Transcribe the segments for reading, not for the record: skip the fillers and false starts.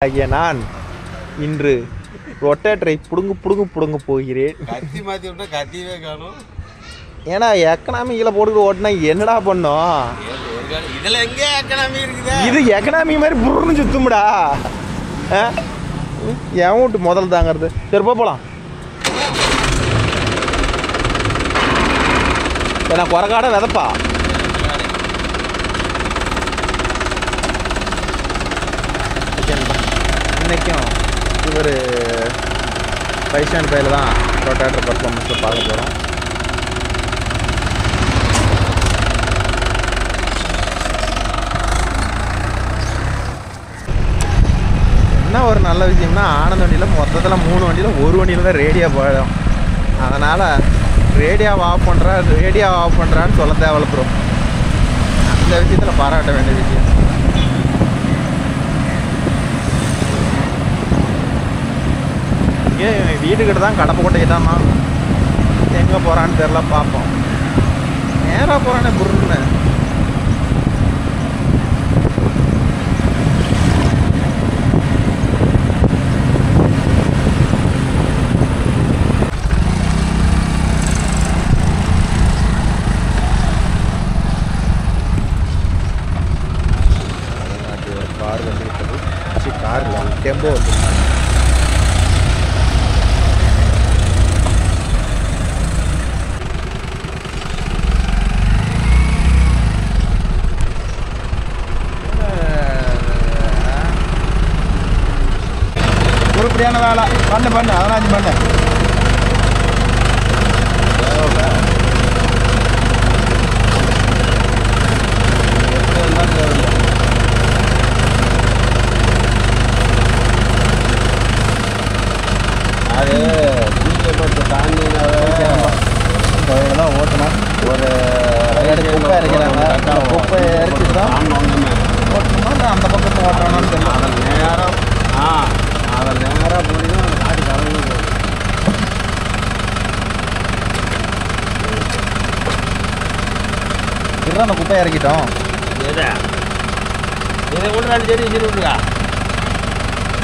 ஆகிய நான் இன்று ரொட்டேட்டரை புடுங்க போகிறேன். கத்தி மாற்றி விட்டா கத்தியவே காணும். ஏன்னா எக்கனாமிக்கில் போட்டுக்கிட்டு ஓட்டினா என்னடா பண்ணோம்? இதில் எங்கே எக்கனாமி இருக்குது? இது எக்கனாமி மாதிரி புருன்னு சுத்தும்டா. என் வீட்டு முதல்ல தாங்கிறது. சரி போகலாம். ஏன்னா குறைக்காட விதப்பா இன்றைக்கும் இவர் பைசான் பையில் தான் ரொட்டேட்டர் பர்ஃபார்மன்ஸில் பார்க்க போகிறோம். என்ன ஒரு நல்ல விஷயம்னா ஆனந்த் வண்டியில் மொத்தத்தில் 3 வண்டியில் ஒரு வண்டியில் தான் ரேடியோ போயிடும். அதனால் ரேடியோவை ஆஃப் பண்ணுறான்னு சொல்ல தேவையில்ல ப்ரோ. அந்த விஷயத்தில் பாராட்ட வேண்டிய விஷயம். வீட்டுக்கிட்ட தான் கடப்பக்கோட்டைக்கு தான்மா. எங்கே போகிறான்னு தெரில, பார்ப்போம். நேராக போகிறானே புருன்னு. ஒரு கார் வந்துக்கிட்டது. காரில் டெம்போ வந்து உருப்படியான வேலை பண்ணு அதனாச்சும் பண்ணு. அது வீட்டை தாண்டினாவே தான் ஓட்டணும். ஒரு குப்பை இறக்கிறாங்க. குப்பை இறக்கிட்டு தான் ஓட்டணுமா இல்லை அந்த பக்கத்தை ஓட்டணும்னு தெரியல. அதில் நேராக போனீங்கன்னா அந்த காட்டி கலந்து போகும். இதுதான் அந்த குப்பை இறக்கிட்டோம். இதை கூட 2 செடி வச்சுருக்கா.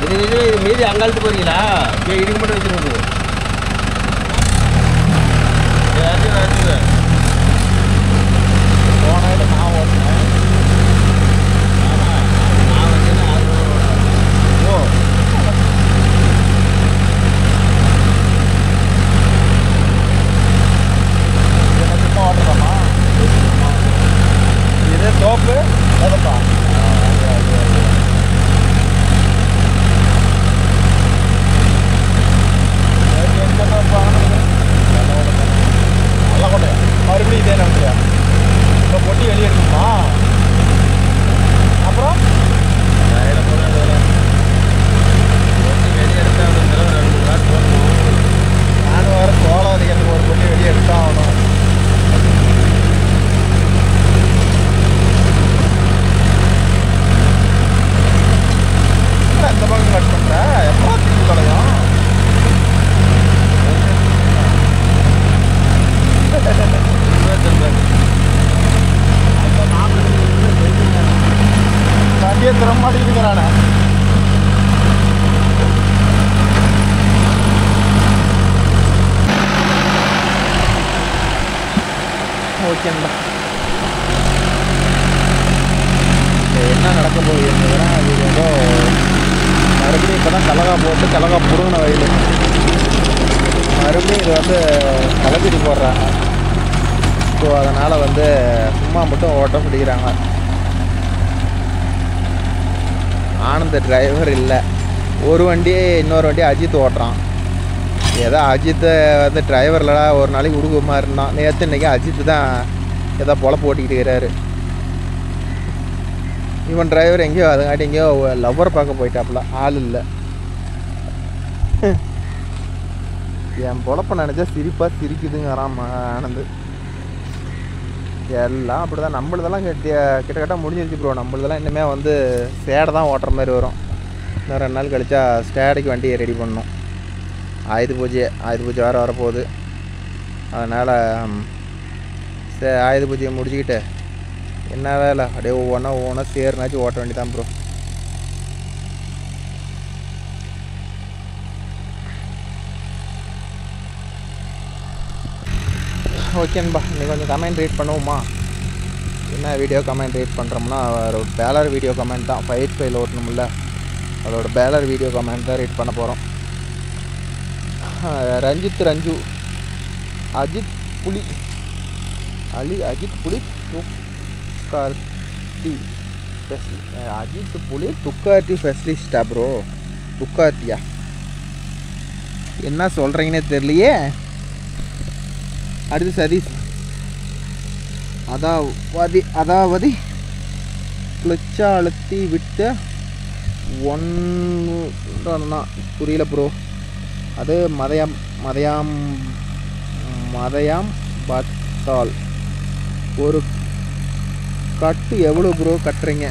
இது மீதி அங்காலத்து போறீங்களா? இதுக்கு மட்டும் வச்சுருக்குது. போன இடம் நான் ஓட்டினேன். நான் வந்து ஓ சும்மா ஓட்டுறதாமா? இது தோப்பு எதப்பா? நல்ல கொட்டையா? மறுபடியும் இதே நம்பியா? இப்போ பொட்டி வெளியே எடுக்கணுமா? அப்புறம் வெளியே எடுத்தால் ஒரு தடவை 2 கிளாஸ் போடணும். நானும் வேறு சோளம் அதிகத்துக்கு ஒரு பொட்டி வெளியே எடுத்தான் ஆகணும். இந்த பக்கம் கட் பண்ணுற எப்போ திரும்பி தொலையும்? வண்டியை திற மாட்டேங்கிறானே. ஓகேங்களா, என்ன நடக்க போகுது என்பதுனா அது ஏதோ மறுபடியும் இப்போ தான் கலகா போட்டு கலகா புடுங்கின வயல் மறுபடியும் இது வந்து கலப்பிடி போடுறாங்க. ஸோ அதனால் வந்து சும்மா மட்டும் ஓட்ட பிடிக்கிறாங்க. ஆனந்த டிரைவர் இல்லை. ஒரு வண்டியே இன்னொரு வண்டியை அஜித் ஓட்டுறான். ஏதோ அஜித்தை வந்து டிரைவரில் ஒரு நாளைக்கு உடுக்குமா இருந்தான். நேற்று இன்றைக்கி அஜித் தான் ஏதோ பொழப்பு ஓட்டிக்கிட்டு இருக்கிறாரு. இவன் டிரைவர் எங்கேயோ அதுங்காட்டி எங்கேயோ லவ்வர் பார்க்க போயிட்டாப்புல. ஆள் இல்லை. என் பொழப்ப நினச்சா சிரிக்குதுங்கிறான் ஆனந்து. எல்லாம் அப்படி தான். நம்மளதெல்லாம் கிட்டத்தட்ட முடிஞ்சிருச்சு ப்ரோ. நம்மளதெல்லாம் இனிமே வந்து ஸ்டேடை தான் ஓட்டுற மாதிரி வரும். இன்னும் 2 நாள் கழிச்சா ஸ்டேடைக்கு வண்டியை ரெடி பண்ணணும். ஆயுத பூஜை வேறு வரப்போகுது. அதனால் ஆயுத பூஜையை முடிச்சுக்கிட்டு என்ன வேலை அப்படியே ஒவ்வொன்றா சேர்னாச்சும் ஓட்ட வேண்டியதான் ப்ரோ. ஓகேன்பா, இன்னைக்கு கொஞ்சம் கமெண்ட் ரீட் பண்ணுவோமா? என்ன வீடியோ கமெண்ட் ரீட் பண்ணுறோம்னா, ஒரு பேலர் வீடியோ கமெண்ட் தான். ஃபைட் ஃபைல் ஓட்டணும்ல, அதோட பேலர் வீடியோ கமெண்ட் தான் ரீட் பண்ண போகிறோம். ரஞ்சு அஜித் புலி துக்கார்த்தி அஜித் புலி துக்கார்த்தி ஸ்பெஷலிஸ்டா ப்ரோ? துக்கார்த்தியா? என்ன சொல்கிறீங்கன்னே தெரியலையே. அடுத்து சதீஷ் அதாவது கிளச்சா அழுத்தி விட்ட ஒன்றுனா புரியல ப்ரோ. அது மதையாம் பத்தால் ஒரு கட்டு எவ்வளோ ப்ரோ கட்டுறீங்க?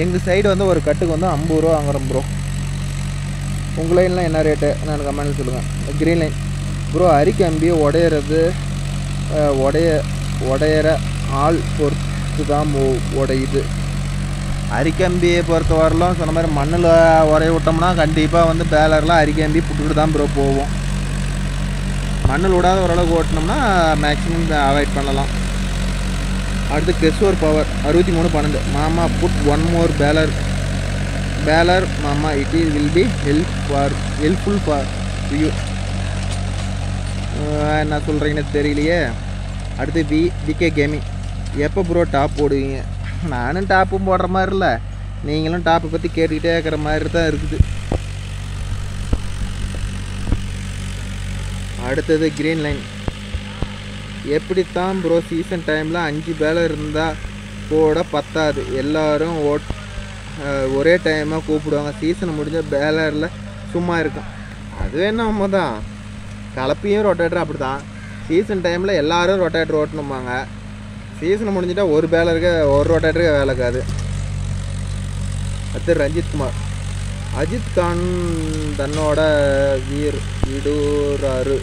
எங்கள் சைடு வந்து ஒரு கட்டுக்கு வந்து 50 ரூபா வாங்குறோம் ப்ரோ. உங்கள் லைன்லாம் என்ன ரேட்டு நான் கமெண்ட்டில் சொல்லுங்கள். க்ரீன் லைன் ப்ரோ, அரிக்கம்பி உடையிற ஆள் பொறுத்து தான் உடையுது. அரிக்கம்பியை பொறுத்த வரலாம் சொன்ன மாதிரி மண்ணில் உரைய விட்டோம்னா கண்டிப்பாக வந்து பேலர்லாம் அரிக்கம்பி புட்டுக்கிட்டு தான் ப்ரோ போவோம். மண்ணில் விடாத ஓரளவுக்கு ஓட்டினோம்னா மேக்ஸிமம் அவாய்ட் பண்ணலாம். அடுத்து கெஸ்வர் பவர் 6312 மாமா புட் ஒன் மோர் பேலர் மாமா, it will be helpful for you. என்ன சொல்கிறீங்கன்னு தெரியலையே. அடுத்து விகே கேமிங், எப்போ ப்ரோ டாப் போடுவீங்க? நானும் டாப்பும் போடுற மாதிரி இல்லை, நீங்களும் டாப்பை பற்றி கேட்டுக்கிட்டே இருக்கிற மாதிரி தான் இருக்குது. அடுத்தது க்ரீன் லைன், எப்படித்தான் ப்ரோ சீசன் டைமில் 5 பேலர் இருந்தால் கூட பத்தாது, எல்லோரும் ஒரே டைமாக கூப்பிடுவாங்க, சீசன் முடிஞ்ச பேலரில் சும்மா இருக்கும். அது என்ன தான், கலப்பையும் ரொட்டேட்டரும் அப்படி தான். சீசன் டைமில் எல்லோரும் ரொட்டேட்டர் ஓட்டணுமாங்க, சீசன் முடிஞ்சிட்டா ஒரு ரொட்டேட்டருக்கு வேலை இருக்காது. அடுத்து ரஞ்சித் குமார், அஜித் கான் தன்னோட விடுறாரு.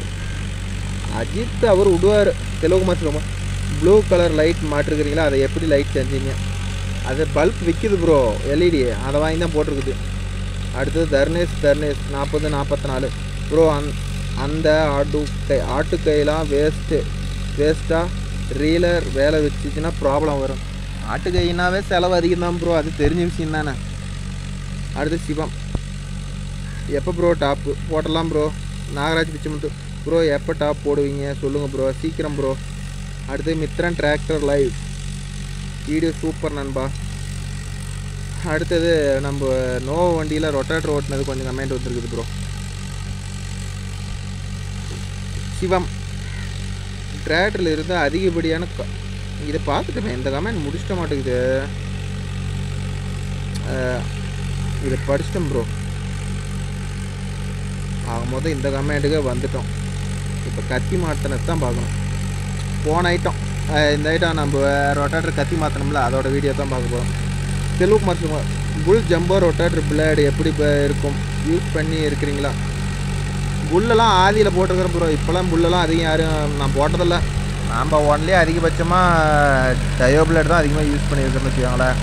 அஜித் அவர் விடுவார். தெலுங்குமார் சொல்லுவோம், ப்ளூ கலர் லைட் மாட்டிருக்கிறீங்களா, அதை எப்படி லைட் செஞ்சீங்க? அது பல்ப் விற்கிது ப்ரோ, எல்இடி, அதை வாங்கி தான் போட்டிருக்குது. அடுத்தது தர்னேஷ் 4044 ப்ரோ, அந்த ஆட்டுக்கையெல்லாம் வேஸ்ட்டாக ரீலர் வேலை வச்சுச்சுன்னா ப்ராப்ளம் வரும். ஆட்டுக்கைனாவே செலவு அதிகம் தான் ப்ரோ, அது தெரிஞ்ச விஷயம் தானே. அடுத்து சிவம், எப்போ ப்ரோ டாப்பு போட்டலாம் ப்ரோ? நாகராஜ் பிச்சமுத்து ப்ரோ, எப்போ டாப் போடுவீங்க சொல்லுங்கள் ப்ரோ, சீக்கிரம் ப்ரோ. அடுத்து Mithran tractor live video super நண்பா. அடுத்தது நம்ம நோவோ வண்டியில் ரொட்டேட்டர் ஓட்டினது கொஞ்சம் கமெண்ட் வந்துருக்குது ப்ரோ. சிவம், டிராக்டரில் இருந்து அதிகப்படியான இதை பார்த்துட்டேன், இந்த கமெண்ட் முடிச்சிட்ட மாட்டேங்குது, இதை படிச்சிட்டோம் ப்ரோ. ஆகும்போது இந்த கமெண்ட்டுக்கு வந்துட்டோம். இப்போ கத்தி மாற்றினது தான் பார்க்கணும். போன ஐட்டம் இந்த ஐட்டம் நம்ம ரொட்டேட்டர் கத்தி மாற்றினோம்ல, அதோட வீடியோ தான் பார்க்க போகிறோம். தெலுங்குமார் சுமார், புல் ஜம்போ ரொட்டேட்டர் பிளேடு எப்படி இருக்கும், யூஸ் பண்ணி இருக்கிறீங்களா? புல்லெல்லாம் ஆதியில் போட்டிருக்கிறேன் ப்ரோ, இப்போலாம் புல்லெல்லாம் அதிகம் யாரும் நான் போட்டதில்லை. நாம் ஒன்லேயே அதிகபட்சமாக டயோ பிளேட் தான் அதிகமாக யூஸ் பண்ணியிருக்கேன்னு வச்சுக்கோங்களேன்.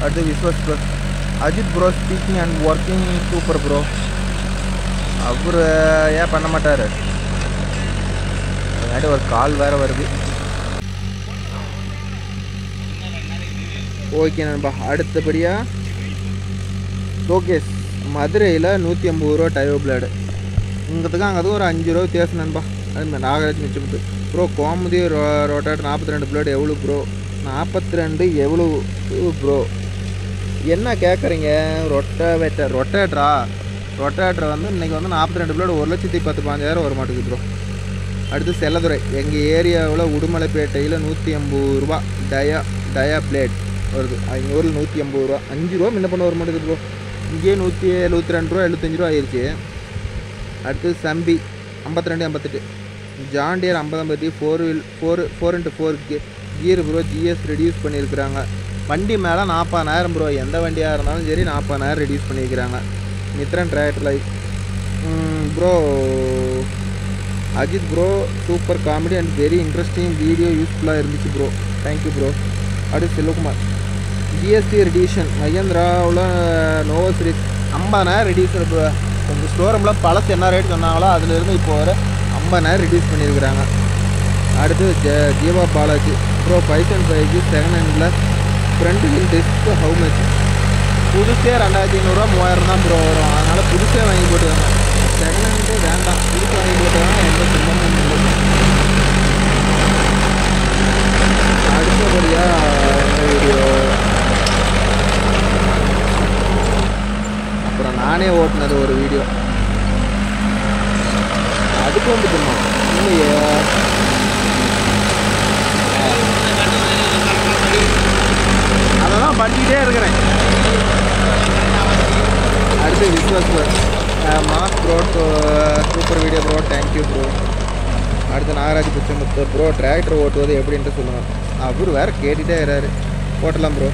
அடுத்து Vishwas bro, Ajith bro speaking and working super bro. அவர் ஏன் பண்ண மாட்டார், முன்னாடி ஒரு கால் வேறு வருது. ஓகே நண்பா. அடுத்தபடியாக லோகேஷ், மதுரையில் 150 ரூபா டயோ பிளேடு, இங்கிறதுக்கு அங்கே ஒரு 5 ரூபா வித்தியாசம் நண்பா. அதுமாதிரி Nagaraj Michamuthu bro, Gomathi rotator 42 blade எவ்வளோ ப்ரோ? 42 எவ்வளோ ப்ரோ? என்ன கேட்குறீங்க? ரொட்டேட்டர் வந்து இன்றைக்கி வந்து 42 பிளேடு 1,10,15,000 வர மாட்டேங்குது ப்ரோ. அடுத்து செல்லதுரை, எங்கள் ஏரியாவில் உடுமலைப்பேட்டையில் 150 ரூபா டயா பிளேட் வருது, எங்கள் ஊரில் 150 ரூபா, 5 ரூபா முன்ன பண்ண வர மாட்டேங்குது ப்ரோ. இங்கேயே 172 ரூபா 75 ரூபா ஆயிடுச்சு. அடுத்து சம்பி 5258 John Deere 50 4x4 gear bro, GS reduce பண்ணியிருக்கிறாங்க. வண்டி மேலே 40,000 ப்ரோ, எந்த வண்டியாக இருந்தாலும் சரி 40,000 ரெடியூஸ் பண்ணியிருக்கிறாங்க. Mithran tractor life bro, Ajith bro super comedy and very interesting video, யூஸ்ஃபுல்லாக இருந்துச்சு ப்ரோ, தேங்க்யூ ப்ரோ. அடுத்து செல்வகுமார், ஜிஎஸ்டி ரெடியூஷன் மகேந்திராவில் நோவோ சீரிஸ் 50,000 ரெடியூஷன் ப்ரோ. உங்கள் ஸ்டோரூமில் பழசு என்ன ரேட் சொன்னாங்களோ அதிலிருந்து இப்போ வர 50,000 ரெடியூஸ் பண்ணியிருக்கிறாங்க. அடுத்து Jeeva Balaji bro 5.5 second hand front wheel disc how much? புதுசே 2500 3000 தான் ப்ரோ வரும். அதனால் புதுசே வாங்கி போட்டுவாங்க. செகண்ட் ஹேண்டு வேண்டாம், புதுசு வாங்கி போட்டுவாங்க. எந்த சிரமமும் இல்லை. அடுத்தபடியாக என்ன வீடியோ, அப்புறம் நானே ஓட்டினது ஒரு வீடியோ, அதுக்கு வந்துட்டுமா இல்லையே. அதெல்லாம் பண்ணிக்கிட்டே இருக்கிறேன். அடுத்து Vishwas mass bro super video bro, thank you bro. அடுத்து நாகராஜ் பிச்சமுத்து ப்ரோ டிராக்டர் ஓட்டுவது எப்படின்ட்டு சொல்லுங்கள். அவர் வேறு கேட்டுகிட்டே இருக்கிறாரு. ஓட்டலாம் ப்ரோ.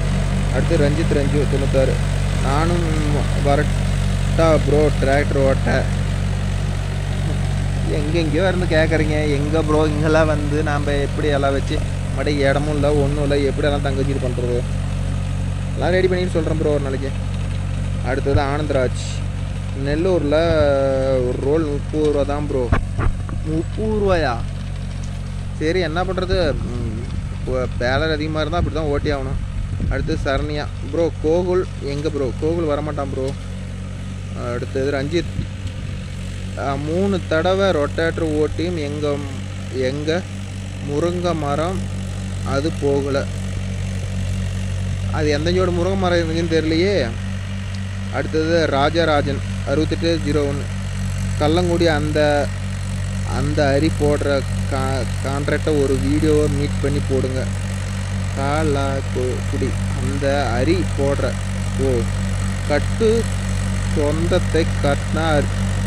அடுத்து ரஞ்சித் ரஞ்சு 96 நானும் வரட்டா ப்ரோ டிராக்டர் ஓட்ட. எங்கெங்கேயோ இருந்து கேட்குறீங்க. எங்கே ப்ரோ இங்கெல்லாம் வந்து நாம் எப்படி எல்லாம் வச்சு மடை இடமும் இல்லை ஒன்றும் இல்லை, எப்படியெல்லாம் தங்க வச்சுட்டு பண்ணுறது எல்லாம் ரெடி பண்ணிட்டு சொல்கிறேன் ப்ரோ ஒரு நாளைக்கு. அடுத்தது ஆனந்தராஜ் நெல்லூரில் ஒரு ரோல் 30 ரூபா தான் ப்ரோ. 30 ரூபாயா? சரி என்ன பண்ணுறது, பேலர் அதிகமாக இருந்தால் அப்படி தான் ஓட்டி ஆகணும். அடுத்து சரணியா ப்ரோ கோகுல் எங்கே ப்ரோ? கோகுல் வரமாட்டான் ப்ரோ. அடுத்தது ரஞ்சித் 3 தடவை ரொட்டேட்டர் ஓட்டியும் எங்கள் முருங்கை மரம் அது போகலை. அது எந்தஞ்சோட முருங்கை மரம் இருந்துச்சுன்னு தெரியலையே. அடுத்தது ராஜராஜன் 6801 கள்ளங்குடி அந்த அரி போடுற கான்ட்ராக்டை ஒரு வீடியோவை மீட் பண்ணி போடுங்க. குடி அந்த அரி போடுற கட்டு சொந்தத்தை கட்டினா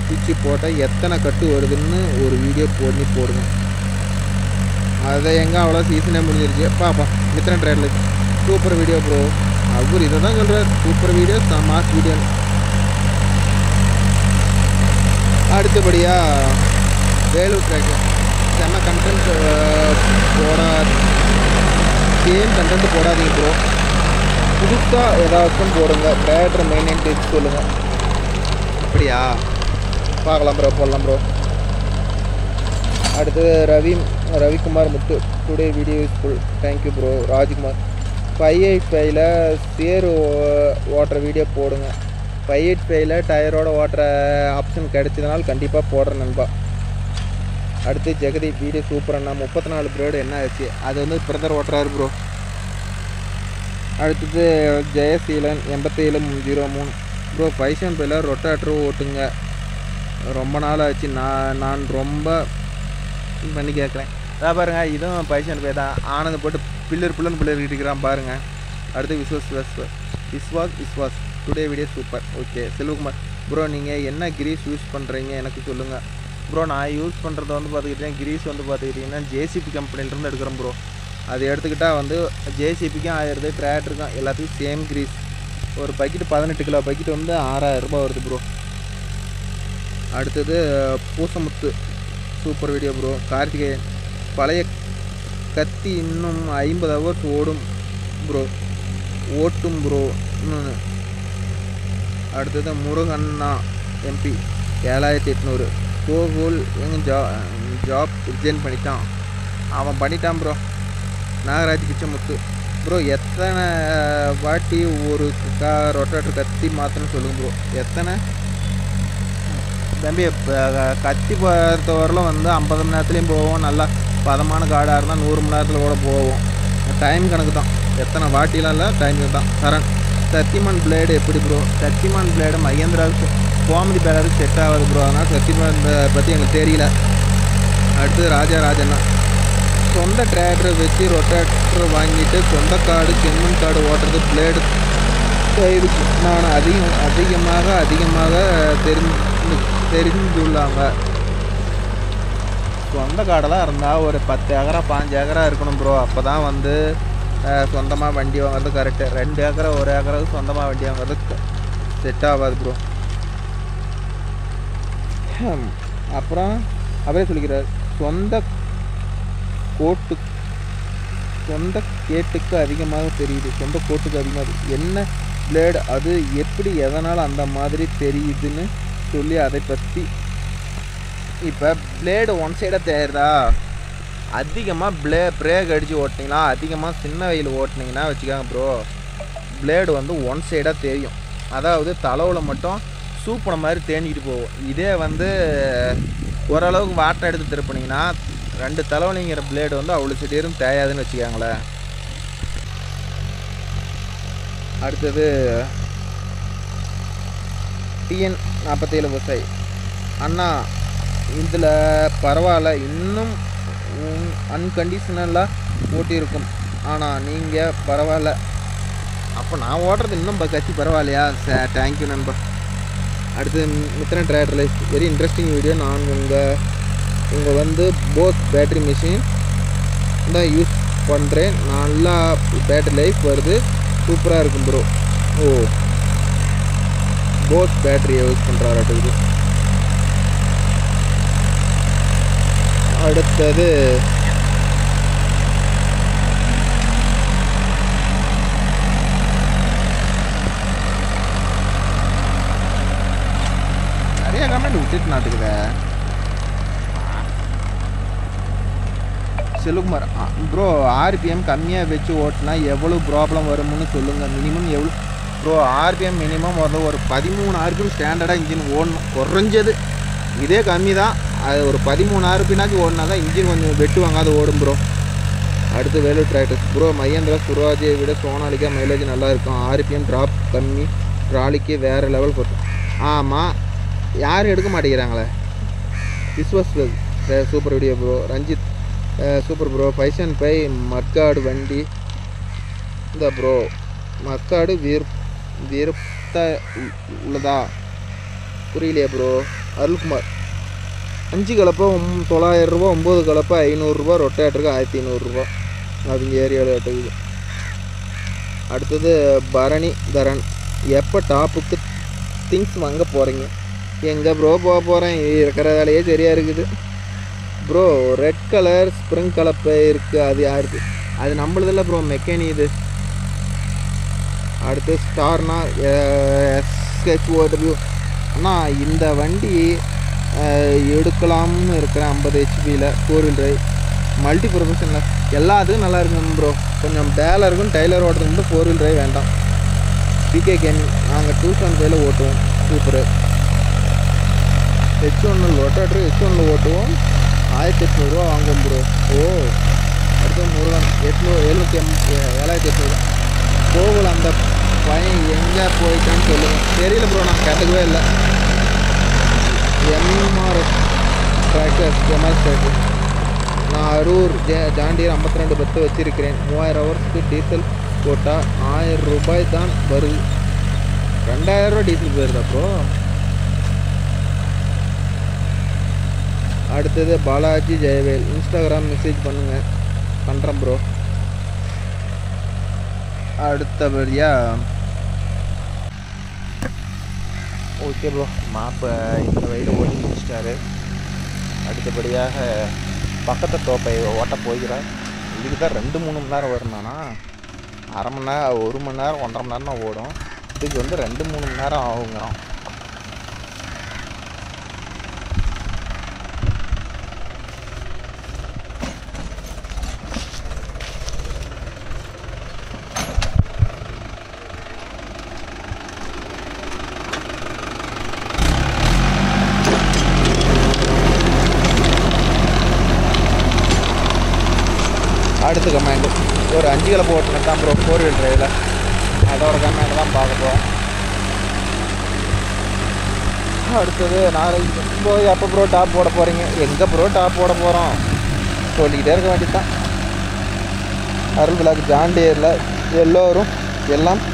பிச்சு போட்டால் எத்தனை கட்டு வருதுன்னு ஒரு வீடியோ போடுங்க. அதை எங்கே அவ்வளோ சீசனே முடிஞ்சிருச்சு. பாப்பா இத்தனை ட்ரெயினில் சூப்பர் வீடியோ ப்ரோ. அவர் இதை தான் சொல்கிறார், சூப்பர் வீடியோ மாஸ் வீடியோ. அடுத்தபடியாக வேலூர் ட்ராக்கு செம்ம கண்டென்ட் சேம் கண்டென்ட் போடாதீங்க ப்ரோ. புதுசாக ஏதாச்சும் போடுங்க. ட்ராக்டர் மெயின்டைன் டிப்ஸ் சொல்லுங்கள். அப்படியா? பார்க்கலாம் ப்ரோ, போடலாம் ப்ரோ. அடுத்து Ravikumar Muthu today video useful, thank you bro. Rajkumar 585ல் சேரு ஓட்டுற வீடியோ போடுங்க. 585ல் டயரோட ஓட்டுற ஆப்ஷன் கிடைச்சதுனால கண்டிப்பாக போடுறேன் நண்பா. அடுத்து ஜெகதீப் வீடியோ சூப்பர் அண்ணா. 34 பிரேடு என்ன ஆச்சு? அது வந்து பிரதர் ஓட்டுறாரு ப்ரோ. அடுத்தது ஜெயசீலன் 8703 ப்ரோ 575ல் ரொட்டேட்டர் ஓட்டுங்க. ரொம்ப நாள் ஆச்சு. நான் ரொம்ப பண்ணி கேட்குறேன். அதான் பாருங்கள், இதுவும் 575 தான். ஆனந்த் போட்டு பில்லர் இருக்கிறான் பாருங்கள். அடுத்து Vishwas today video super. Okay Selvakumar bro நீங்கள் என்ன கிரீஸ் யூஸ் பண்ணுறீங்க எனக்கு சொல்லுங்கள் ப்ரோ. நான் யூஸ் பண்ணுறது வந்து பார்த்துக்கிட்டேன் கிரீஸ் வந்து பார்த்துக்கிட்டிங்கன்னா ஜேசிபி கம்பெனிலேருந்து எடுக்கிறேன் ப்ரோ. அது எடுத்துக்கிட்டால் வந்து ஜேசிபிக்கும் ஆயிடுது, டிராக்டருக்கும் எல்லாத்துக்கும் சேம் கிரீஸ். ஒரு பக்கெட்டு 18 கிலோ பக்கெட்டு வந்து 6000 ரூபா வருது ப்ரோ. அடுத்தது பூசமுத்து சூப்பர் வீடியோ ப்ரோ. கார்த்திகேயன் பழைய கத்தி இன்னும் 50 ஹவர்ஸ் ஓட்டும் ப்ரோ. இன்னொன்று அடுத்தது முருகண்ணா எம்பி 7800 கோகுல் ஜாப் ரிஜைன் பண்ணிட்டான். அவன் பண்ணிட்டான் ப்ரோ. நாகராஜ் கிச்சமுத்து ப்ரோ எத்தனை வாட்டி ஒரு ரொட்டேட்டர் கத்தி மாற்றணும்னு சொல்லுங்கள் ப்ரோ. எத்தனை தம்பி? கத்தி பொறுத்தவரையிலும் வந்து 50 மணி நேரத்துலேயும் போவோம். நல்லா பதமான காடாக இருந்தால் 100 மணி நேரத்தில் கூட போவோம். டைம் கணக்கு தான், எத்தனை வாட்டிலாம் இல்லை, டைம் தான். சரண் சத்திமான் பிளேடு எப்படி ப்ரோ? சத்திமான் பிளேடு மகேந்திராவுக்கு கோமதி பேலருக்கு செட் ஆகுது ப்ரோ. அதனால் சத்திமான் பற்றி எனக்கு தெரியல. அடுத்து ராஜராஜன்னா சொந்த டிராக்டர் வச்சு ரொட்டேட்டர் வாங்கிட்டு சொந்த காடு செம்மண் காடு ஓட்டுறது பிளேடு சைடுக்கு நான் அதிகமாக தெரிஞ்சுள்ளாங்க. சொந்த காடெல்லாம் இருந்தால் ஒரு 10 ஏக்கரா 5 ஏக்கரா இருக்கணும் ப்ரோ. அப்போ தான் வந்து சொந்தமாக வண்டி வாங்குறது கரெக்டு. 2 ஏக்கரா 1 ஏக்கராவுக்கு சொந்தமாக வண்டி வாங்குறது செட் ஆகாது ப்ரோ. அப்புறம் அவரே சொல்லிக்கிறார் சொந்த கேட்டுக்கு அதிகமாக தெரியுது. சொந்த கோட்டுக்கு அதிகமாக என்ன பிளேடு அது எப்படி எதனால் அந்த மாதிரி தெரியுதுன்னு சொல்லி அதை பற்றி. இப்போ பிளேடு ஒன் சைடாக தெரியுதா? அதிகமாக பிரேக் அடித்து ஓட்டினீங்கன்னா, அதிகமாக சின்ன வெயில் ஓட்டினீங்கன்னா வச்சுக்காங்க ப்ரோ, பிளேடு வந்து ஒன் சைடாக தெரியும். அதாவது தளவில் மட்டும் சூப்பன மாதிரி தேஞ்சிக்கிட்டு போகும். இதே வந்து ஓரளவுக்கு வாட்டை எடுத்து திருப்பினீங்கன்னா 2 தளவுலிங்கிற பிளேடு வந்து அவ்வளோ திடீர்னு தேயாதுன்னு வச்சுக்காங்களேன். அடுத்தது டிஎன் 47 விவசாயி அண்ணா, இதில் பரவாயில்ல, இன்னும் அன்கண்டிஷனலாக ஓட்டியிருக்கும். ஆனால் நீங்கள் பரவாயில்ல. அப்போ நான் ஓட்டுறது இன்னும் கட்சி பரவாயில்லையா? தேங்க்யூ நண்பா. அடுத்து Mithran tractor life very interesting video. நான் உங்கள் வந்து போஸ் பேட்ரி மிஷின் தான் யூஸ் பண்ணுறேன். நல்லா பேட்ரி லைஃப் வருது, சூப்பராக இருக்கும் ப்ரோ. ஓ, போஸ் பேட்டரியை யூஸ் பண்ணுறாரு. அடுத்தது நிறைய கமெண்ட் விட்டுட்டு நாட்டுக்குத செல்வகுமார் ப்ரோ. ஆர்பிஎம் கம்மியாக வச்சு ஓட்டினா எவ்வளோ ப்ராப்ளம் வரும்னு சொல்லுங்கள். மினிமம் எவ்வளோ ப்ரோ? ஆர்பிஎம் மினிமம் ஒரு 13 ஆர்பிஎம் ஸ்டாண்டர்டாக இன்ஜின் ஓடணும் குறைஞ்சது. இதே கம்மி தான், அது ஒரு 13 ஆர்பினாச்சும் ஓடினா தான் இன்ஜின் கொஞ்சம் வெட்டுவாங்க, அது ஓடும் ப்ரோ. அடுத்து வேலூர் டிராக்டர்ஸ் ப்ரோ. மகேந்திரா சுராஜியை விட சோனாலிக்கா மைலேஜ் நல்லாயிருக்கும். ஆர்பிஎம் ட்ராப் கம்மி, ட்ராலிக்கு வேறு லெவல் போட்டு. ஆமாம், யாரும் எடுக்க மாட்டேங்கிறாங்களே. Vishwas super video bro. Ranjith super bro. 5 மக்காடு வண்டி இந்த ப்ரோ. மக்காடு விருப்ப உள்ளதா? புரியலையா ப்ரோ? அருள்குமார் 5 கலப்பை 900 ரூபா, 9 கலப்பை 500 ரூபா, ரொட்டேட்டருக்கு 1500 ரூபா. அவங்க ஏரியாவில் எட்டுக்குது. அடுத்தது பரணி தரன். எப்போ டாப்புக்கு திங்ஸ் வாங்க போகிறீங்க? எங்கே ப்ரோ போக போகிறேன்? இருக்கிற வேலையே சரியாக இருக்குது ப்ரோ. ரெட் கலர் ஸ்ப்ரிங் கலப்பை இருக்குது, அது யாருக்கு? அது நம்மளதில்ல ப்ரோ, மெக்கானி இது. அடுத்து ஸ்டார்னா SHOW. ஆனால் இந்த வண்டி எடுக்கலாம்னு இருக்கிறேன் 50 ஹெச்பியில் 4 wheel drive மல்டி ப்ரொஃபஷனில். எல்லாத்துக்கும் நல்லா இருக்குங்க ப்ரோ. கொஞ்சம் டேலாக இருக்கும், டைலர் ஓட்டுறது மட்டும் 4 wheel drive வேண்டாம். பிகே கேமிங் நாங்கள் 275 ஓட்டுவோம், சூப்பரு. H1 ரொட்டேட்டர் H1 ஓட்டுவோம், 1800 ரூபா வாங்குவோம் ப்ரோ. ஓ, அடுத்து முருகன் 7800 கோவில். அந்த பையன் எங்கே போயிட்டான்னு சொல்லுங்கள். தெரியல ப்ரோ, நான் கேட்டுக்கவே இல்லை. MRS tractor demonstrator. நான் அரூர் ஜாண்டியர் 52 பத்து வச்சுருக்கிறேன். 3000 ஹவர்ஸ்க்கு டீசல் போட்டால் 1000 ரூபாய் தான் வருது. 2000 ரூபா டீசல் போயிருதா ப்ரோ? அடுத்தது பாலாஜி ஜெயவேல். இன்ஸ்டாகிராம் மெசேஜ் பண்ணுறேன் ப்ரோ. அடுத்தபடியாக ஓகே ப்ரோ, மாப்பை இந்த வயலில் ஓட்டி முடிச்சிட்டாரு. அடுத்தபடியாக பக்கத்து தோப்பை ஓட்ட போகிறார். இதுக்கு தான் 2-3 மணி நேரம் வரும்னானா, அரை மணி நேரம் 1 மணி நேரம் 1.5 மணி நேரம் தான் ஓடும். இதுக்கு வந்து 2-3 மணி நேரம் ஆகுங்கிறோம். அடுத்து கமெண்ட் ஒரு 5 கிலோ போட்டுன்னு தான் ப்ரோ 4 wheel driveல. அதோட கமெண்ட் தான் பார்க்க போகிறோம். அடுத்தது நாளைக்கு ப்ரோ எப்போ ப்ரோ டாப் போட போகிறீங்க? எங்கே ப்ரோ டாப் போட போகிறோம்? சொல்லிக்கிட்டே இருக்க வேண்டியது தான். அருள் விழாக்கு ஜாண்டியரில் எல்லோரும் எல்லாம்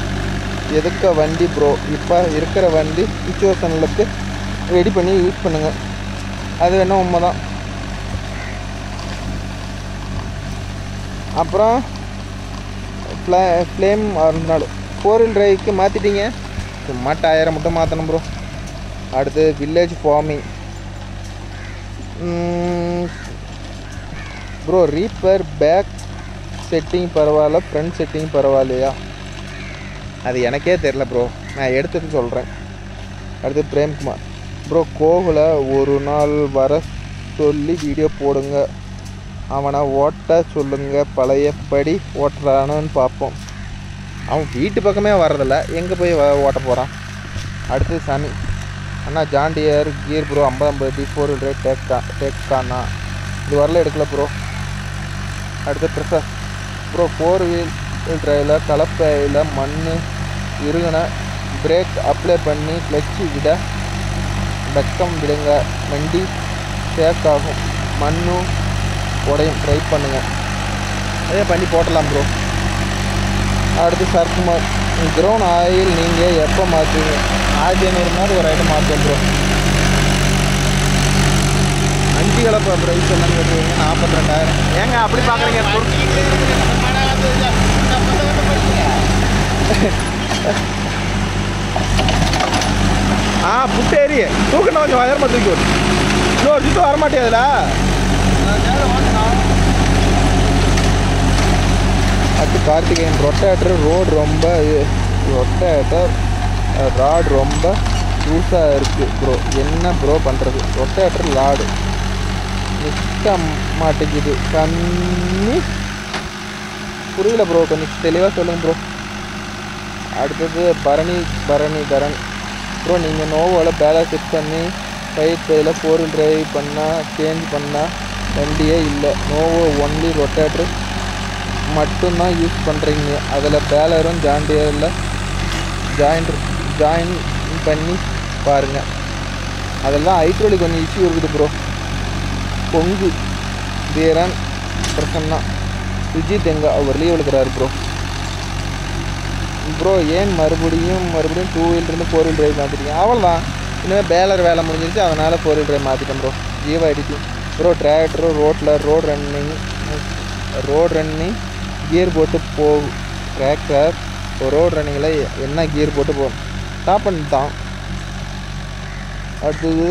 எதுக்க வண்டி ப்ரோ? இப்போ இருக்கிற வண்டி சுச்சுவேஷனுக்கு ரெடி பண்ணி யூஸ் பண்ணுங்கள். அது வேணால் உண்மை தான். அப்புறம் ஃப்ளேம் 4 wheel driveக்கு மாற்றிட்டீங்க, சும்மா டயரை மட்டும் மாற்றணும் ப்ரோ. அடுத்து village farming bro. Reaper back setting பரவாயில்ல, ஃப்ரண்ட் செட்டிங் பரவாயில்லையா? அது எனக்கே தெரில ப்ரோ, நான் எடுத்துட்டு சொல்கிறேன். அடுத்து பிரேம்குமார் ப்ரோ. கோகுல ஒரு நாள் வர சொல்லி வீடியோ போடுங்க அவனை ஓட்ட சொல்லுங்க, பழையபடி ஓட்டுறானுன்னு பார்ப்போம். அவன் வீட்டு பக்கமே வர்றதில்ல, எங்கே போய் ஓட்ட போகிறான். அடுத்து சனி அண்ணா ஜாண்டியர் கியர் ப்ரோ 50 4 ரேட் டேக்காண்ணா இது வரல எடுக்கல ப்ரோ. அடுத்து ப்ரெஷர் ப்ரோ 4 வீல் டிரைவில் கலப்பையில் மண் இருகின பிரேக் அப்ளை பண்ணி கிளச்சு விட வெக்கம் விடுங்க, வண்டி சேக் ஆகும், மண்ணும் உடையும், ட்ரை பண்ணுங்கள். அதே பண்ணி போட்டலாம் ப்ரோ. அடுத்து சர்க்குமார் கிரவுண்ட் ஆயில் நீங்கள் எப்போ மாற்றுவீங்க? 1500 ஒரு ஐட்டம் மாற்றுவோம் ப்ரோ. 5 கலப்பை ப்ரைஸ் எல்லாம் கேட்டுருவீங்க 42,000. ஏங்க அப்படி பார்க்குறீங்க? புட்டேரி தூக்கணும், கொஞ்சம் உயரமாக தூக்கி விடு. இன்னொரு சுத்தம் வரமாட்டேன் அதில். அடுத்து கார்த்திகேயன் ரொட்டேட்டர் ராட் ரொம்ப லூஸாக இருக்குது ப்ரோ, என்ன ப்ரோ பண்ணுறது? ரொட்டேட்டர் லாடு நிற்க மாட்டேங்குது, கம்மி புரியல ப்ரோ, கொஞ்சம் தெளிவாக சொல்லுங்கள் ப்ரோ. அடுத்தது பரணி தரன் ப்ரோ, நீங்கள் நோவோவில் பேலன்ஸ் செக் பண்ணி ஃபைட் பையில் 4 வீல் டிரைவ் பண்ணால் சேஞ்ச் பண்ணால் வண்டியே இல்லை. நோவோ ஒன்லி ரொட்டேட்டர் மட்டும்தான் யூஸ் பண்ணுறீங்க, அதில் பேலரும் ஜாண்டியரில் ஜாயின் பண்ணி பாருங்கள். அதெல்லாம் ஹைட்ரோலிக் கொஞ்சம் இஷ்யூ இருக்குது ப்ரோ. பொங்கு வீரன் பிரசன்னா சுஜித் அவர் லீவ் எடுக்கிறாரு ப்ரோ. ஏன் மறுபடியும் 2 வீலிருந்து 4 வீல் டிரைவ் மாற்றிட்டீங்க? அவ்வளோதான், இனிமேல் பேலர் வேலை முடிஞ்சிருச்சு, அதனால் 4 வீல் டிரைவ் மாற்றிட்டேன் bro. Jeeva editing bro, tractor ரோட்டில் ரோட் ரன்னிங் கியர் போட்டு போகும். டிராக்டர் ரோட் ரன்னிங்கில் என்ன கியர் போட்டு போகும்? டாப் பண்ணிட்டான். அடுத்தது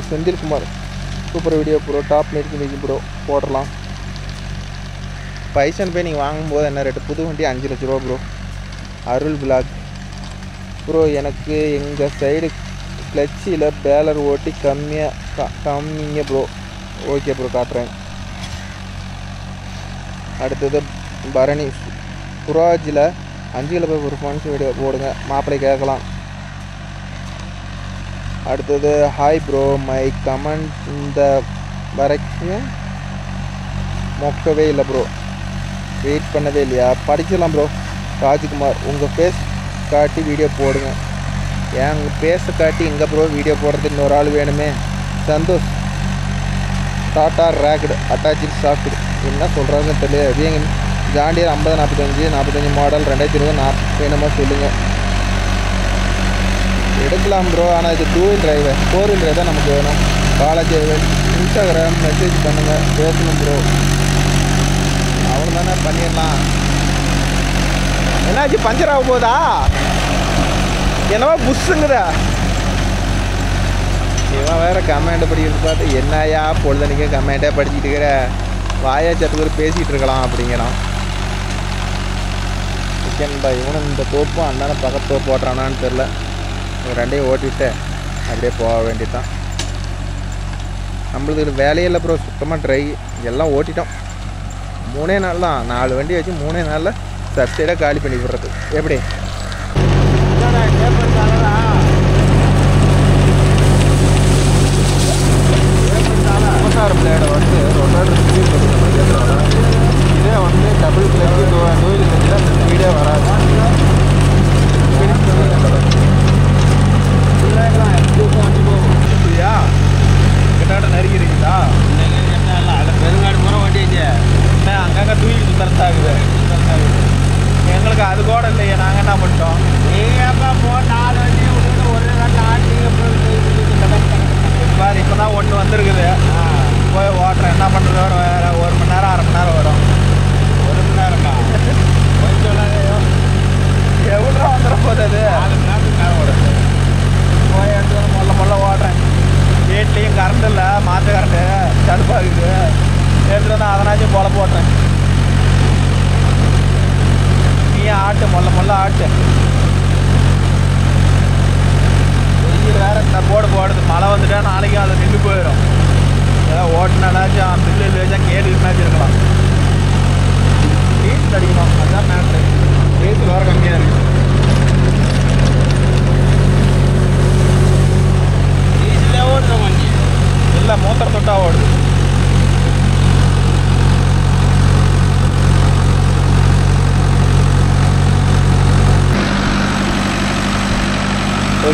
Senthilkumar super video bro, top making bro போடலாம். பைசன் போய் நீங்கள் வாங்கும்போது என்ன ரேட்டு? புது வண்டி 5 லட்ச ரூபா ப்ரோ. அருள் விலாக் ப்ரோ, எனக்கு எங்கள் சைடு கிளச்சியில் பேலர் ஓட்டி கம்மிங்க ப்ரோ. ஓகே ப்ரோ, காட்டுறேன். அடுத்தது பரணி குராஜில் 5 கிலோ பெர்ஃபார்மன்ஸ் வீடியோ போடுங்க, மாப்பிள்ளை கேட்கலாம். அடுத்தது ஹாய் ப்ரோ, மை கமெண்ட் இந்த வரைக்கும் மொக்கவே இல்லை ப்ரோ, வெயிட் பண்ணவே இல்லையா? படிச்சிடலாம் ப்ரோ. ராஜ்குமார் உங்கள் ஃபேஸ் காட்டி வீடியோ போடுங்க. ஏன் உங்கள் ஃபேஸை காட்டி எங்கே ப்ரோ வீடியோ போடுறதுக்கு இன்னொரு ஆள் வேணுமே? சந்தோஷ் டாட்டா ரேக்டு அட்டாச்சிங் சாஃப்ட் என்ன சொல்கிறாங்கன்னு தெரியல. அது ஜாண்டியர் 50 45 மாடல் 2020 வேணுமா சொல்லுங்கள். எடுக்கலாம் ப்ரோ, ஆனால் இது 2 வீல் டிரைவு 4 வீல் டிரைவ் தான் நமக்கு வேணும். காலேஜ் இன்ஸ்டாகிராம் மெசேஜ் பண்ணுங்கள், பேசணும் ப்ரோ. அவ்வளோ தானே, பண்ணிடலாம். என்னாச்சு, பஞ்சர் ஆக போதா? என்னவோ புஷ்ஷுங்குதா? இவன் வேறு கமெண்ட் படிக்கிறது பார்த்து என்னையா பொழுதனிக்க கமெண்ட்டே படிச்சுட்டு இருக்கிற, வாயா சத்துக்கு பேசிகிட்டு இருக்கலாம் அப்படிங்கிறான். சிக்கன்பா இவனும் இந்த தோப்பும் அந்தான பக்கத்து தோப்பு ஓட்டுறானான்னு தெரில. ரெண்டையும் ஓட்டிவிட்டு அப்படியே போக வேண்டியதான். நம்மளுக்கு வேலையில்லை ப்ரோ, சுத்தமாக ட்ரை எல்லாம் ஓட்டிட்டோம். 3 நாள் தான், 4 வண்டி வச்சு 3 நாளில் சப்சைடாக காலி பண்ணி விடுறது. எப்படி பிளேடை வந்து ரொட்டேட்டர் ஸ்பீட் பண்ணுறாங்க. இதே வந்து டபுள் கிளச்சு 2 வீல் கிளச்சில் ஸ்பீடே வராது. இல்லையா கிட்ட நறுக்கிறீங்களா? அதில் பெருங்காடு பூரா வண்டி வச்சு அங்கங்கே தூக்கி சுத்தரத்தாகுது. எங்களுக்கு அது கூட இல்லையே, நாங்கள் என்ன பண்ணிட்டோம்? நீங்கப்பா போட்டு 4 வண்டி விட்டு ஒரே நாட்டில் ஆட்டிங்க பாரு, இப்போ தான் 1 வந்துருக்குது. போய் ஓட்டுறேன், என்ன பண்ணுறது? வேறு 1 மணி நேரம் 1/2 மணி நேரம் வரும். 1 மணி நேரம்க்கா கொஞ்சம் எவ்வளோ வந்துட போகுது அது? 4 மணி நேரத்துக்கு நேரம் வருது. போய் எடுத்து மொல்ல ஓட்டுறேன். வீட்லேயும் கரண்ட் இல்லை, மாற்று கரண்ட்டு தடுப்பாகுது. எடுத்துகிட்டு வந்து அதனாச்சும் போல போட்டுறேன். நீ ஆட்டு, மொல்ல ஆட்டு. வெயில் வேறு இந்த போடுது. மழை வந்துட்டா நாளைக்கு அதை நின்று போயிடும். ஏதாவது ஓட்டினாச்சும் மில்லு வச்சா கேட்டுக்கிட்டாச்சும்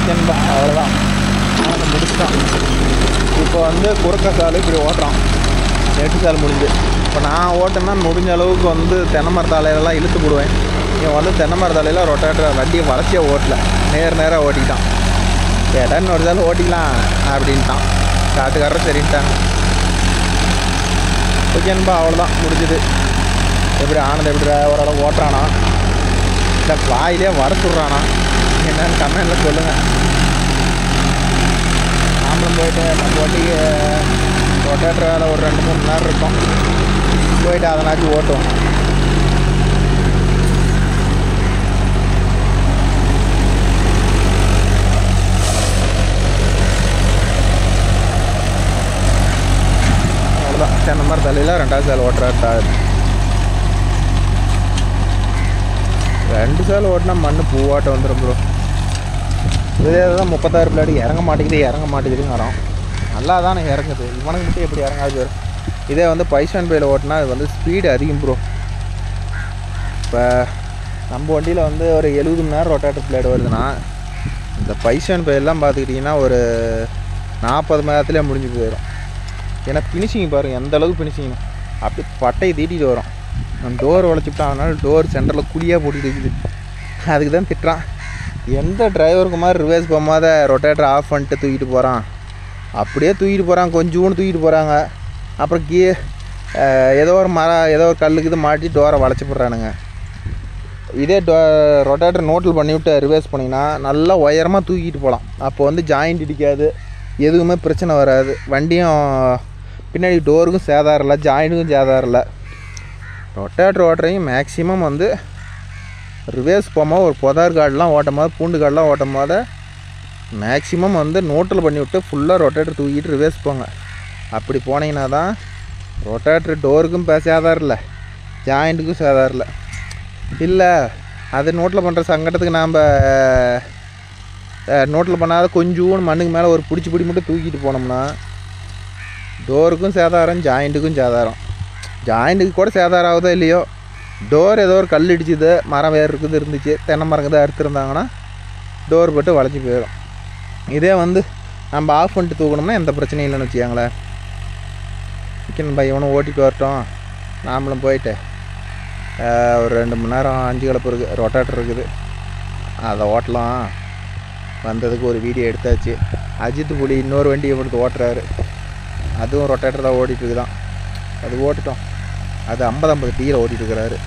ஓகேன்பா, அவ்வளோதான். அதை முடிச்சிட்டான். இப்போ வந்து குறுக்க சாலை இப்படி ஓட்டுறான். 8 சால் முடிஞ்சு. இப்போ நான் ஓட்டேன்னா முடிஞ்ச அளவுக்கு வந்து தென்னை மர தலையிலலாம் இழுத்து போடுவேன். இவன் வந்து தென்னை மர தலையில் ரொட்டேட்டர் வண்டியை வளர்ச்சியாக ஓட்டல, நேராக ஓட்டிட்டான். கேட்டான்னு ஒரு சால் ஓட்டிக்கலாம் அப்படின்ட்டான். காட்டுக்காரர் சரின்ட்டாங்க. ஓகேன்பா, அவ்வளோதான் முடிஞ்சுது. எப்படி ஆனந்த் எப்படி ஓரளவு ஓட்டுறானா, இல்லை வாயிலே வறுத்துட்றானா என்னன்னு கமெண்டில் சொல்லுங்கள். நாமளும் போயிட்டு நம்ம வண்டிக்கு ரொட்டேட்டர் வேலை ஒரு 2-3 மணி நேரம் இருக்கும், போயிட்டு அதனாச்சும் ஓட்டுவோம். அவ்வளோதான். தென்னை மர தலையில் 2வது சால் ஓட்டுறாரு. 2 சால் ஓட்டினா மண் பூவாட்டம் வந்துடும் ப்ரோ. இதே தான் 36 பிளாடி இறங்க மாட்டேங்குதுன்னு வரோம். நல்லா தானே இறங்குது, இவனுக்கு மட்டும் எப்படி இறங்காது வரும். இதே வந்து பைசான் பையில் ஓட்டினா அது வந்து ஸ்பீடு அதிகம் ப்ரோ. இப்போ நம்ம வண்டியில் வந்து ஒரு 70 மணி நேரம் ரொட்டேட்டர் பிளேடு வருதுன்னா, இந்த பைசான் பையெல்லாம் பார்த்துக்கிட்டிங்கன்னா ஒரு 40 மணி நேரத்துலேயே முடிஞ்சு போயிடும். ஏன்னா ஃபினிஷிங் பாருங்கள் எந்த அளவுக்கு ஃபினிஷிங், அப்படி பட்டையை தீட்டிட்டு வரும். நம்ம டோர் உழைச்சிவிட்டான், அதனால டோர் சென்டரில் குழியாக போட்டுட்டு இருக்குது. அதுக்கு தான் திட்டுறான், எந்த டிரைவருக்கு மாதிரி ரிவர்ஸ் போகாத ரொட்டேட்டர் ஆஃப் பண்ணிட்டு தூக்கிட்டு போகிறான். அப்படியே தூக்கிட்டு போகிறாங்க, கொஞ்சோண்டு தூக்கிட்டு போகிறாங்க. அப்புறம் ஏதோ ஒரு மரம் ஏதோ ஒரு கல்லுக்கு இது மாட்டி டோரை வளைச்சி போடுறானுங்க. இதே ரொட்டேட்டர் நோட்டில் பண்ணிவிட்டு ரிவர்ஸ் பண்ணிங்கன்னா நல்லா உயரமாக தூக்கிட்டு போகலாம். அப்போ வந்து ஜாயிண்ட் இடிக்காது, எதுவுமே பிரச்சனை வராது. வண்டியும் பின்னாடி டோருக்கும் சேதாரம் இல்லை, ஜாயிண்ட்டுக்கும் சேதாரம் இல்லை. ரொட்டேட்டர் ஓட்டுறவங்க மேக்ஸிமம் வந்து ரிவர்ஸ் போகும்போது ஒரு புதார் கார்டெலாம் ஓட்டும் போது, பூண்டு கார்டெலாம் ஓட்டும் போது மேக்ஸிமம் வந்து நோட்டில் பண்ணிவிட்டு ஃபுல்லாக ரொட்டேட்டர் தூக்கிட்டு ரிவர்ஸ் போங்க. அப்படி போனீங்கன்னா தான் ரொட்டேட்டர் டோருக்கும் சேதாரம் இல்லை, ஜாயிண்ட்டுக்கும் சேதாரம் இல்லை. இல்லை அது நோட்டில் பண்ணுற சங்கடத்துக்கு நாம் நோட்டில் பண்ணாத கொஞ்சோண்டு மண்ணுக்கு மேலே ஒரு பிடி மட்டும் தூக்கிட்டு போனோம்னா டோருக்கும் சேதாரம், ஜாயிண்ட்டுக்கும் சேதாரம். ஜாயிண்ட்டுக்கு கூட சேதாரம் ஆகுதோ இல்லையோ, டோர் ஏதோ ஒரு கல் இடிச்சுது, மரம் வேறு இருந்துச்சு, தென்னை மரங்க தான் அறுத்துருந்தாங்கன்னா டோர் போட்டு வளைச்சி போயிடும். இதே வந்து நம்ம ஆஃப் பண்ணிட்டு தூக்கணும்னா எந்த பிரச்சனையும் இல்லைன்னு வச்சுக்காங்களேன். ஓகேன்பா, இவனும் ஓட்டிட்டு வரட்டும், நாமளும் போயிட்டு ஒரு 2 மணி நேரம் 5 கலப்பு இருக்குது, ரொட்டேட்டர் இருக்குது, அதை ஓட்டலாம். வந்ததுக்கு ஒரு வீடியோ எடுத்தாச்சு. அஜித் புலி இன்னொரு வண்டியை கொடுத்து ஓட்டுறாரு, அதுவும் ரொட்டேட்டர் தான் ஓடிட்டுருக்குதான். அது ஓட்டுட்டோம், அது 50-50 டீயில் ஓட்டிகிட்ருக்கிறாரு.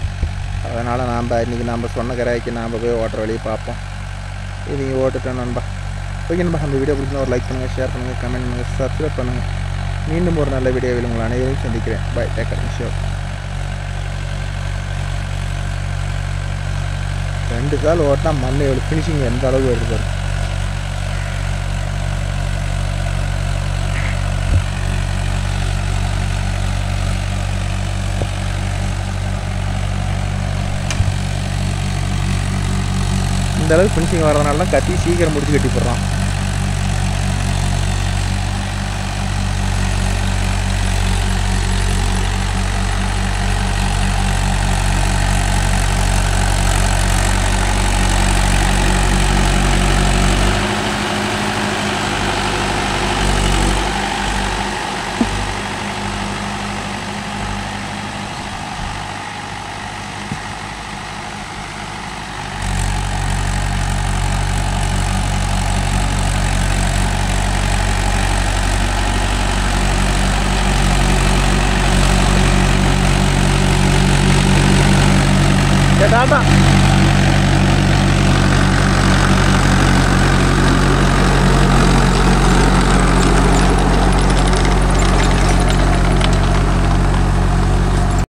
அதனால் இன்றைக்கி நம்ம சொன்ன கராய்க்கு நாம் போய் ஓட்டுற வழியை பார்ப்போம். இது நீங்கள் ஓட்டுட்டோம் நண்பா. ஓகே நண்பா, அந்த வீடியோ பிடிச்சினா ஒரு லைக் பண்ணுங்கள், ஷேர் பண்ணுங்கள், கமெண்ட் பண்ணுங்கள், சப்ஸ்கிரைப் பண்ணுங்கள். மீண்டும் ஒரு நல்ல வீடியோவில் உங்கள் அனைவரையும் சந்திக்கிறேன். By, take care, sure. 2 சால் ஓட்டினா மண் எவ்வளோ ஃபினிஷிங் எந்த அளவுக்கு வருது பாரு. இந்த அளவுக்கு ஃபினிஷிங் வர்றதுனால தான் கட்டி சீக்கிரம் முடிச்சு கட்டி போடுறான். டாட்டா.